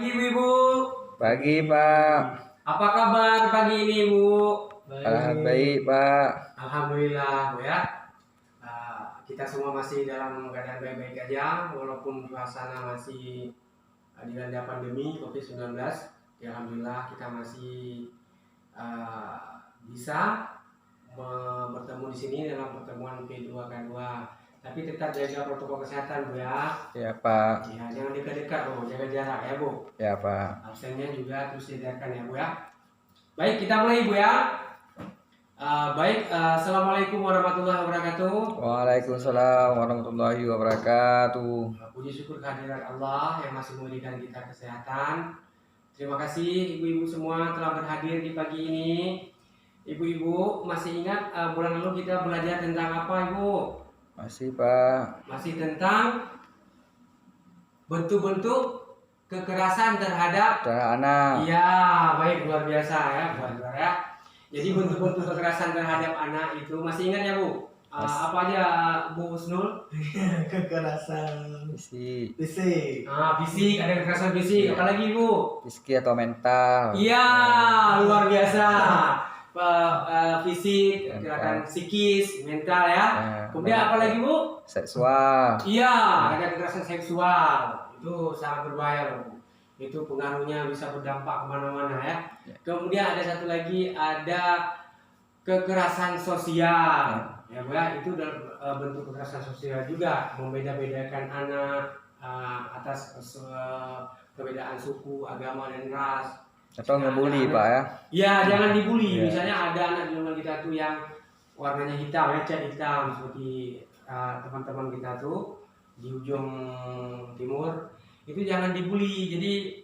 Pagi Ibu. Pagi Pak. Apa kabar pagi ini Ibu? Alhamdulillah baik Pak. Alhamdulillah Bu ya. Kita semua masih dalam keadaan baik-baik aja walaupun suasana masih dilanda pandemi COVID-19. Ya, alhamdulillah kita masih bisa bertemu di sini dalam pertemuan P2K2. Tapi tetap jaga protokol kesehatan Bu ya. Ya Pak. Ya, jangan dekat-dekat Bu, jaga jarak ya Bu. Ya Pak. Absennya juga terus dihindarkan ya Bu ya. Baik, kita mulai Bu ya. Assalamualaikum warahmatullahi wabarakatuh. Waalaikumsalam warahmatullahi wabarakatuh. Puji syukur kehadiran Allah yang masih memberikan kita kesehatan. Terima kasih ibu-ibu semua telah berhadir di pagi ini. Ibu-ibu masih ingat bulan lalu kita belajar tentang apa Ibu? Masih Pak. Masih tentang bentuk-bentuk kekerasan terhadap anak. Iya, baik, luar biasa ya, luar ya. Jadi bentuk-bentuk kekerasan terhadap anak itu masih ingat ya Bu? Apa aja Bu Husnul? Kekerasan Fisik. Fisik, ada kekerasan fisik. Apalagi Bu? Fisik atau mental. Iya, luar biasa. Fisik, gerakan psikis, mental ya. Kemudian apa lagi Bu? Seksual. Iya, ada kekerasan seksual. Itu sangat berbahaya loh Bu. Itu pengaruhnya bisa berdampak kemana-mana ya. Kemudian ada satu lagi, ada kekerasan sosial. Ya Bu ya, itu bentuk kekerasan sosial juga, membeda-bedakan anak atas perbedaan suku, agama dan ras. Atau ngebully Pak ya? Iya, jangan dibully. Misalnya ada anak di lingkungan kita tuh yang warnanya hitam, ya, cat hitam seperti teman-teman kita tuh di ujung timur, itu jangan dibully. Jadi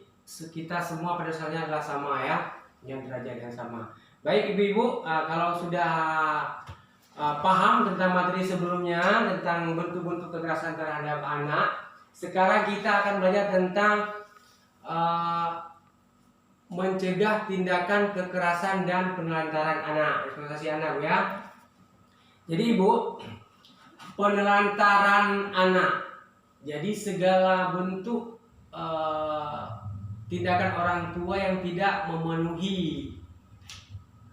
kita semua pada dasarnya adalah sama ya, yang derajat yang sama. Baik ibu-ibu, kalau sudah paham tentang materi sebelumnya tentang bentuk-bentuk kekerasan terhadap anak, sekarang kita akan belajar tentang mencegah tindakan kekerasan dan penelantaran anak, eksploitasi anak ya. Jadi ibu, penelantaran anak, jadi segala bentuk tindakan orang tua yang tidak memenuhi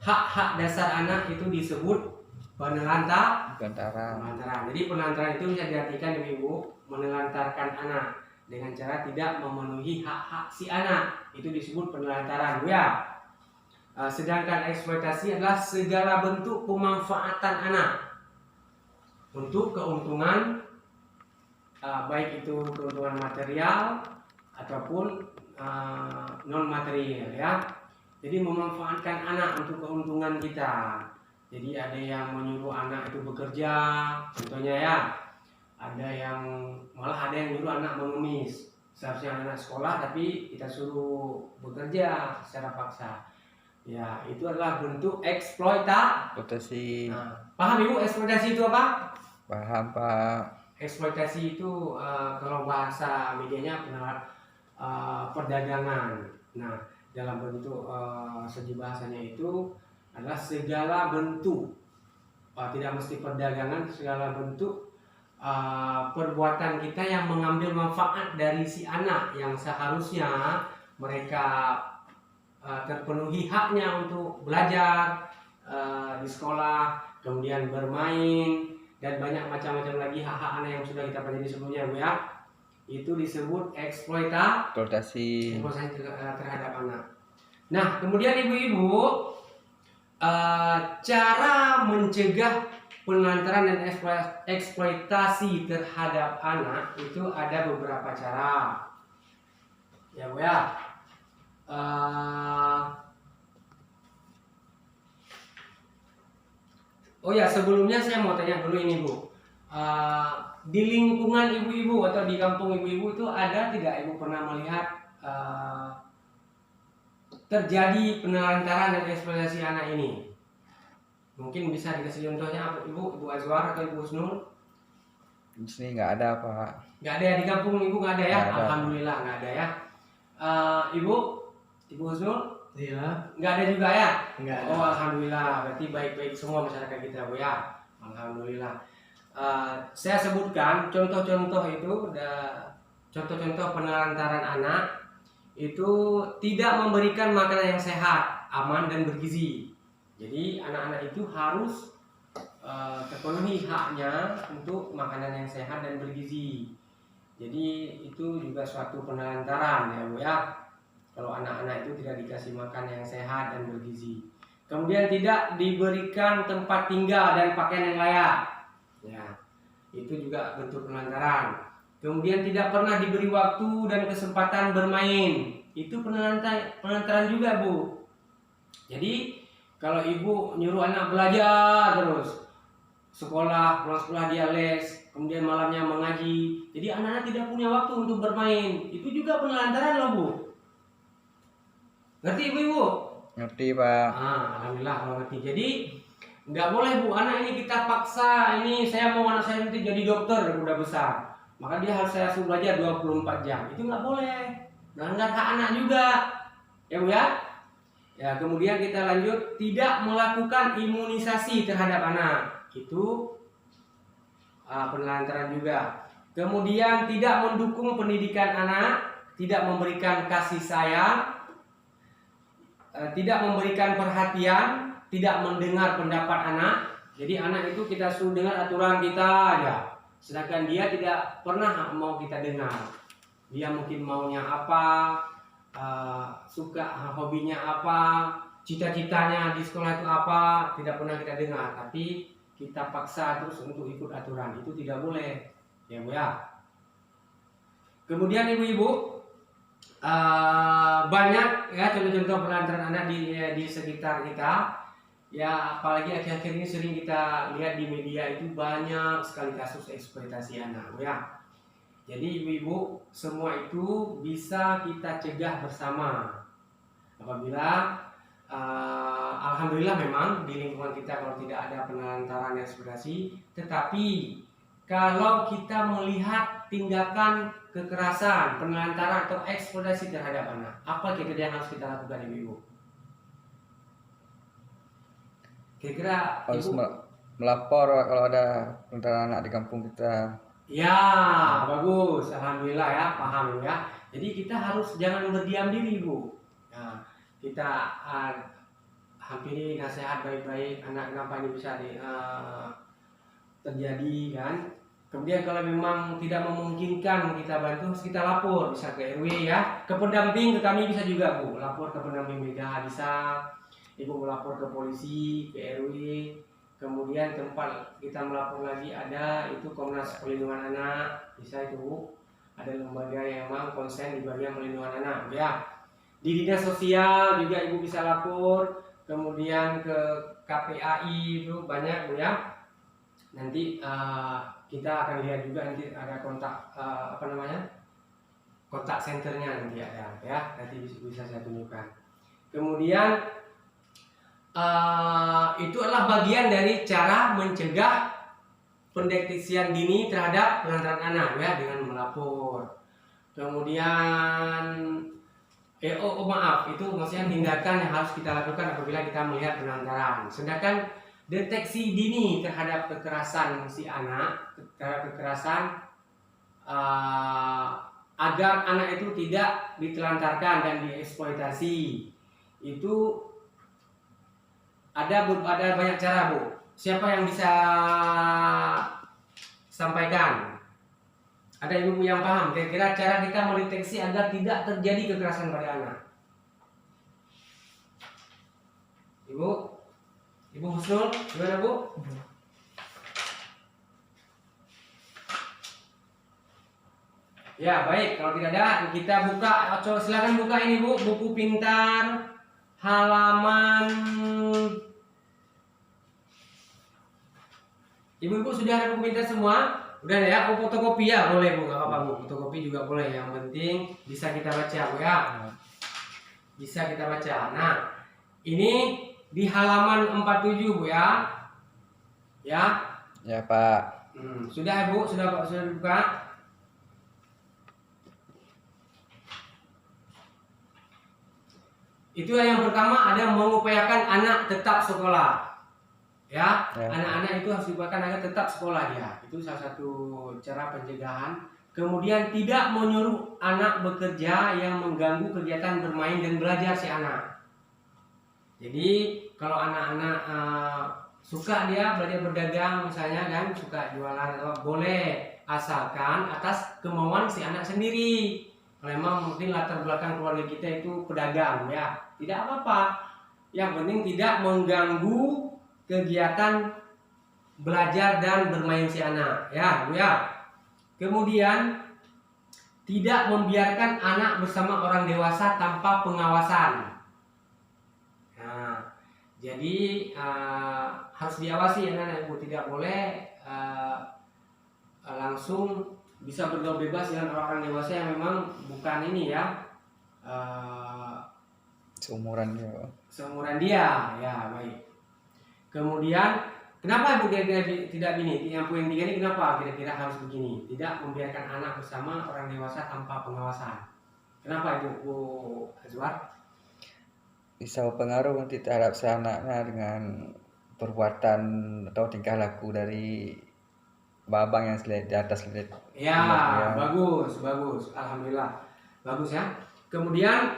hak-hak dasar anak itu disebut penelantaran. Jadi penelantaran itu bisa diartikan ibu, menelantarkan anak dengan cara tidak memenuhi hak-hak si anak, itu disebut penelantaran ya. Sedangkan eksploitasi adalah segala bentuk pemanfaatan anak untuk keuntungan, baik itu keuntungan material ataupun non material ya. Jadi memanfaatkan anak untuk keuntungan kita. Jadi ada yang menyuruh anak itu bekerja, contohnya ya. Ada yang nyuruh anak mengemis. Seharusnya anak sekolah tapi kita suruh bekerja secara paksa. Ya, itu adalah bentuk eksploitasi. Paham Ibu eksploitasi itu apa? Paham Pak. Eksploitasi itu kalau bahasa medianya perdagangan. Nah, dalam bentuk segi bahasanya itu adalah segala bentuk, tidak mesti perdagangan, segala bentuk perbuatan kita yang mengambil manfaat dari si anak yang seharusnya mereka terpenuhi haknya untuk belajar di sekolah, kemudian bermain dan banyak macam-macam lagi hak-hak anak yang sudah kita pelajari sebelumnya Bu ya. Itu disebut eksploitasi terhadap anak. Nah, kemudian ibu-ibu, cara mencegah penelantaran dan eksploitasi terhadap anak itu ada beberapa cara. Ya Bu ya. Oh ya, sebelumnya saya mau tanya dulu ini Bu. Di lingkungan ibu-ibu atau di kampung ibu-ibu itu ada tidak Ibu pernah melihat terjadi penelantaran dan eksploitasi anak ini? Mungkin bisa dikasih contohnya Ibu Azwar atau Ibu Husnul? Di sini nggak ada Pak. Nggak ada ya, di kampung Ibu nggak ada ya? Nggak ada. Alhamdulillah nggak ada ya. Ibu Husnul? Iya. Nggak ada juga ya? Nggak ada. Oh alhamdulillah, berarti baik-baik semua masyarakat kita Bu ya. Alhamdulillah. Saya sebutkan contoh-contoh itu, contoh-contoh penelantaran anak itu tidak memberikan makanan yang sehat, aman dan bergizi. Jadi anak-anak itu harus terpenuhi haknya untuk makanan yang sehat dan bergizi. Jadi itu juga suatu penelantaran ya Bu ya. Kalau anak-anak itu tidak dikasih makan yang sehat dan bergizi. Kemudian tidak diberikan tempat tinggal dan pakaian yang layak. Ya, itu juga bentuk penelantaran. Kemudian tidak pernah diberi waktu dan kesempatan bermain. Itu penelantaran juga Bu. Jadi kalau ibu nyuruh anak belajar terus, sekolah, pulang sekolah dia les, kemudian malamnya mengaji. Jadi anak-anak tidak punya waktu untuk bermain. Itu juga penelantaran loh Bu. Ngerti ibu-ibu? Ngerti Pak. Alhamdulillah kalau ngerti. Jadi nggak boleh Bu, anak ini kita paksa, ini saya mau anak saya nanti jadi dokter udah besar. Maka dia harus saya suruh belajar 24 jam. Itu nggak boleh. Melanggar hak anak juga. Ya Bu ya? Ya, kemudian kita lanjut, tidak melakukan imunisasi terhadap anak. Itu penelantaran juga. Kemudian tidak mendukung pendidikan anak, tidak memberikan kasih sayang, tidak memberikan perhatian, tidak mendengar pendapat anak. Jadi anak itu kita suruh dengar aturan kita aja, sedangkan dia tidak pernah mau kita dengar. Dia mungkin maunya apa, suka hobinya apa, cita-citanya di sekolah itu apa, tidak pernah kita dengar. Tapi kita paksa terus untuk ikut aturan, itu tidak boleh ya Bu ya. Kemudian ibu-ibu, banyak ya contoh-contoh penelantaran anak di sekitar kita ya, apalagi akhir-akhir ini sering kita lihat di media itu banyak sekali kasus eksploitasi anak ya. Jadi ibu-ibu, semua itu bisa kita cegah bersama apabila alhamdulillah memang di lingkungan kita kalau tidak ada penelantaran eksploitasi, tetapi kalau kita melihat tindakan kekerasan, penelantaran atau eksploitasi terhadap anak, apa kira-kira yang harus kita lakukan ibu-ibu? Kira-kira Harus ibu? melapor Pak, kalau ada penelantaran anak di kampung kita. Ya, bagus, alhamdulillah ya, paham ya. Jadi kita harus jangan berdiam diri ibu. Nah, kita hampiri nasihat baik-baik, anak kenapa ini bisa terjadi kan. Kemudian kalau memang tidak memungkinkan kita bantu, kita lapor, bisa ke RW ya, ke pendamping, ke kami bisa juga Bu, lapor ke pendamping BK bisa, ibu melapor ke polisi, ke RW, kemudian tempat kita melapor lagi ada itu Komnas Perlindungan Anak, bisa itu Bu, ada lembaga yang memang konsen di bagian perlindungan anak ya. Di dinas sosial juga ibu bisa lapor, kemudian ke KPAI itu banyak Bu ya. Nanti kita akan lihat juga nanti ada kontak kontak senternya nanti ada ya, nanti bisa saya tunjukkan. Kemudian itu adalah bagian dari cara mencegah pendeteksian dini terhadap penelantaran anak ya, dengan melapor. Kemudian maaf, itu maksudnya tindakan yang harus kita lakukan apabila kita melihat penelantaran. Sedangkan deteksi dini terhadap kekerasan si anak, terhadap kekerasan agar anak itu tidak ditelantarkan dan dieksploitasi, itu ada banyak cara Bu. Siapa yang bisa sampaikan? Ada ibu yang paham kira-kira cara kita mendeteksi agar tidak terjadi kekerasan pada anak? Ibu Husnul, gimana Bu? Ya baik, kalau tidak ada kita buka, silakan buka ini Bu, buku pintar halaman. Ibu-ibu sudah ada buku pintar semua? Udah ada ya? Oh, fotokopi ya? Boleh Bu, gak apa-apa Bu, fotokopi juga boleh, yang penting bisa kita baca Bu ya. Bisa kita baca. Nah, ini di halaman 47 Bu ya. Ya. Ya Pak. Sudah Bu, sudah dibuka. Itu yang pertama, ada mengupayakan anak tetap sekolah. Ya, anak-anak itu harus diupayakan agar tetap sekolah dia. Itu salah satu cara pencegahan Kemudian tidak menyuruh anak bekerja yang mengganggu kegiatan bermain dan belajar si anak. Jadi kalau anak-anak suka dia belajar berdagang misalnya kan, suka jualan atau boleh, asalkan atas kemauan si anak sendiri. Kalau memang mungkin latar belakang keluarga kita itu pedagang ya, tidak apa-apa. Yang penting tidak mengganggu kegiatan belajar dan bermain si anak ya Bu ya. Kemudian tidak membiarkan anak bersama orang dewasa tanpa pengawasan. Nah, jadi harus diawasi anak-anak Ibu, tidak boleh langsung bisa bergaul bebas dengan orang-orang dewasa yang memang bukan ini ya, Seumuran dia. seumuran dia ya. Baik. Kemudian kenapa Ibu kira-kira tidak begini? Yang poin 3 ini kenapa kira-kira harus begini? Tidak membiarkan anak bersama orang dewasa tanpa pengawasan. Kenapa Ibu, Bu Azwar? Bisa berpengaruh nanti terhadap si anaknya dengan perbuatan atau tingkah laku dari babang yang di atas lihat. Ya, Ya. bagus, alhamdulillah, bagus ya. Kemudian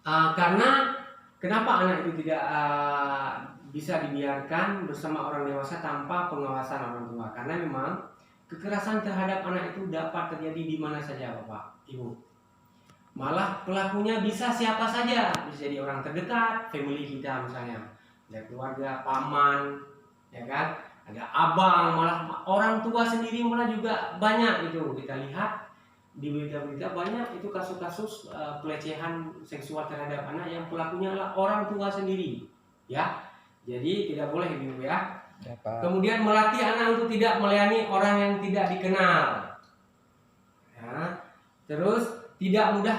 karena kenapa anak itu tidak bisa dibiarkan bersama orang dewasa tanpa pengawasan orang tua? Karena memang kekerasan terhadap anak itu dapat terjadi di mana saja, Bapak, Ibu. Malah pelakunya bisa siapa saja, bisa jadi orang terdekat, family kita misalnya, ada keluarga, paman, ya kan? Ada abang, malah orang tua sendiri malah juga banyak itu kita lihat di berita-berita, banyak itu kasus-kasus pelecehan seksual terhadap anak yang pelakunya adalah orang tua sendiri ya. Jadi tidak boleh Ibu ya. Ya, Pak. Kemudian melatih anak untuk tidak melayani orang yang tidak dikenal ya. Terus tidak mudah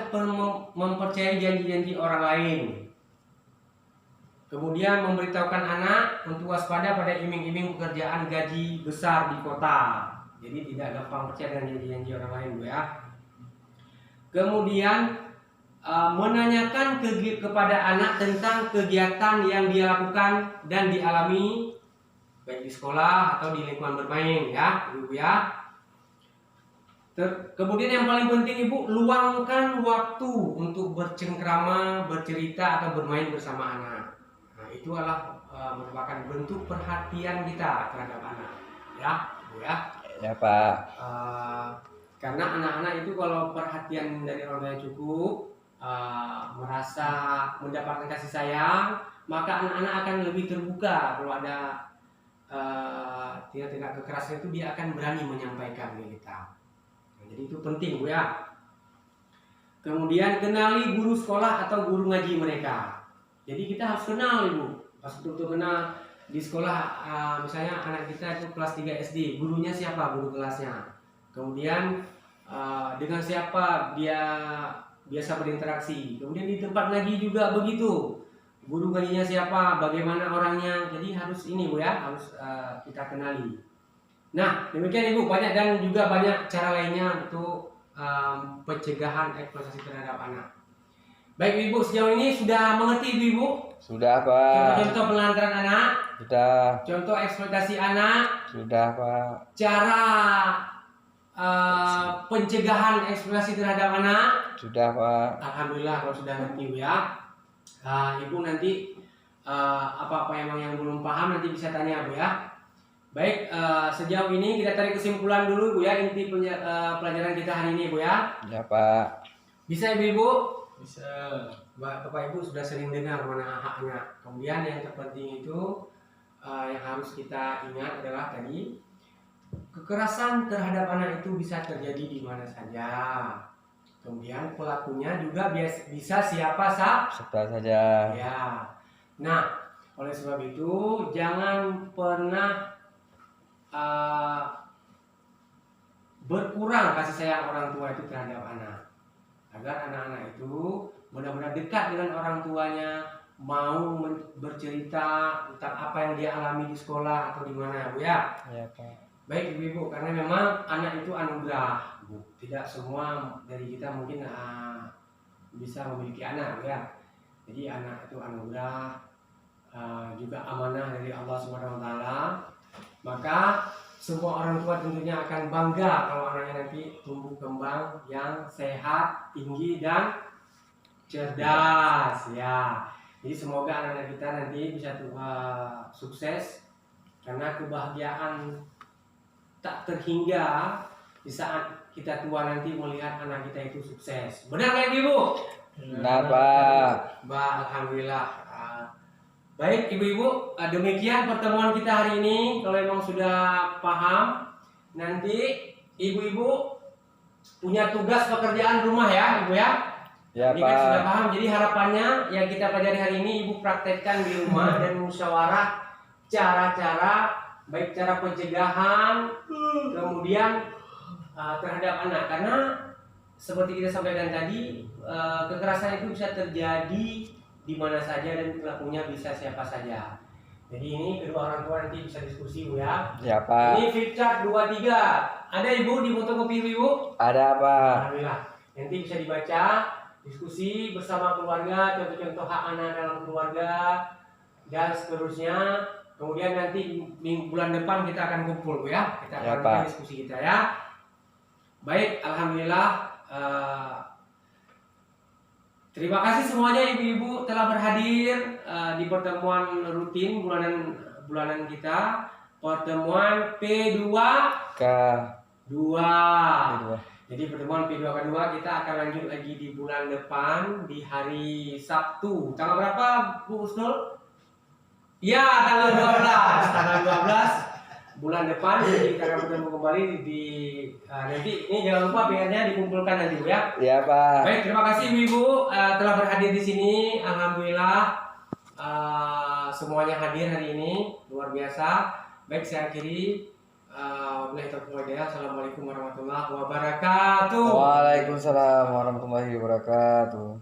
mempercayai janji-janji orang lain. Kemudian memberitahukan anak untuk waspada pada iming-iming pekerjaan gaji besar di kota. Jadi tidak gampang percaya dengan janji-janji orang lain Bu ya. Kemudian menanyakan kepada anak tentang kegiatan yang dia lakukan dan dialami baik di sekolah atau di lingkungan bermain ya Ibu ya. Kemudian yang paling penting Ibu, luangkan waktu untuk bercengkrama, bercerita atau bermain bersama anak. Nah, itu adalah merupakan bentuk perhatian kita terhadap anak, ya, Bu ya. Ya, Pak. Karena anak-anak itu kalau perhatian dari orang tua cukup, merasa mendapatkan kasih sayang, maka anak-anak akan lebih terbuka. Kalau ada tindak kekerasan itu dia akan berani menyampaikan ke kita. Jadi itu penting Bu ya. Kemudian kenali guru sekolah atau guru ngaji mereka. Jadi kita harus kenal Ibu. Pas untuk kenal di sekolah, misalnya anak kita itu kelas 3 SD, gurunya siapa, guru kelasnya. Kemudian dengan siapa dia biasa berinteraksi. Kemudian di tempat ngaji juga begitu. Guru ngajinya siapa, bagaimana orangnya. Jadi harus ini Bu ya, harus kita kenali. Nah, demikian Ibu, banyak dan juga banyak cara lainnya untuk pencegahan eksploitasi terhadap anak. Baik Ibu, sejauh ini sudah mengerti Ibu? Sudah, Pak. Contoh-contoh penelantaran anak, Sudah. contoh eksploitasi anak, Sudah, Pak. cara pencegahan eksploitasi terhadap anak. Sudah, Pak. Alhamdulillah kalau sudah ngerti ya. Ibu nanti apa-apa yang belum paham nanti bisa tanya Bu ya. Baik, sejauh ini kita tarik kesimpulan dulu Bu ya, inti pelajaran kita hari ini Bu ya. Ya, Pak. Bisa Ibu? Bisa. Bapak Ibu sudah sering dengar mana haknya. Kemudian yang terpenting itu yang harus kita ingat adalah tadi, kekerasan terhadap anak itu bisa terjadi di mana saja. Kemudian pelakunya juga bisa siapa saja. ya. Nah, oleh sebab itu jangan pernah berkurang kasih sayang orang tua itu terhadap anak, agar anak-anak itu benar-benar dekat dengan orang tuanya, mau bercerita tentang apa yang dia alami di sekolah atau di mana Bu ya. Ya, Pak. Baik Ibu, karena memang anak itu anugerah Bu. Tidak semua dari kita mungkin bisa memiliki anak Bu ya. Jadi anak itu anugerah, juga amanah dari Allah Subhanahu wa taala. Maka semua orang tua tentunya akan bangga kalau anaknya nanti tumbuh kembang yang sehat, tinggi dan cerdas ya. Jadi semoga anak-anak kita nanti bisa sukses, karena kebahagiaan tak terhingga di saat kita tua nanti melihat anak kita itu sukses. Benar nggak Ibu? Nah, Pak. Alhamdulillah. Baik ibu-ibu, demikian pertemuan kita hari ini. Kalau memang sudah paham, nanti ibu-ibu punya tugas pekerjaan rumah ya ibu ya. Ya, Ini kan sudah Pak. paham, jadi harapannya yang kita pelajari hari ini ibu praktekkan di rumah dan musyawarah cara-cara, baik cara pencegahan, kemudian terhadap anak. Karena seperti kita sampaikan tadi, kekerasan itu bisa terjadi di mana saja dan pelakunya bisa siapa saja. Jadi ini kedua orang tua nanti bisa diskusi Bu ya. Ya, Pak. Ini flip chart 23. Ada Ibu di fotokopi Ibu? Ada, Pak. Alhamdulillah. Nanti bisa dibaca, diskusi bersama keluarga, contoh-contoh hak anak dalam keluarga dan seterusnya. Kemudian nanti bulan depan kita akan kumpul Bu ya. Kita Ya, akan Pak. diskusi kita ya. Baik, alhamdulillah. Terima kasih semuanya ibu-ibu telah berhadir di pertemuan rutin bulanan kita, pertemuan P2 K. 2. Kedua. Jadi pertemuan P2 kedua kita akan lanjut lagi di bulan depan di hari Sabtu. Tanggal berapa Bu Husnul? Ya, tanggal 12. Tanggal 12 bulan depan jadi kita akan bertemu kembali di nanti ini jangan lupa PR-nya dikumpulkan nanti Bu ya. Ya, Pak. Baik, terima kasih Ibu telah berhadir di sini. Alhamdulillah semuanya hadir hari ini, luar biasa. Baik, saya akhiri. Assalamualaikum warahmatullahi wabarakatuh. Waalaikumsalam warahmatullahi wabarakatuh.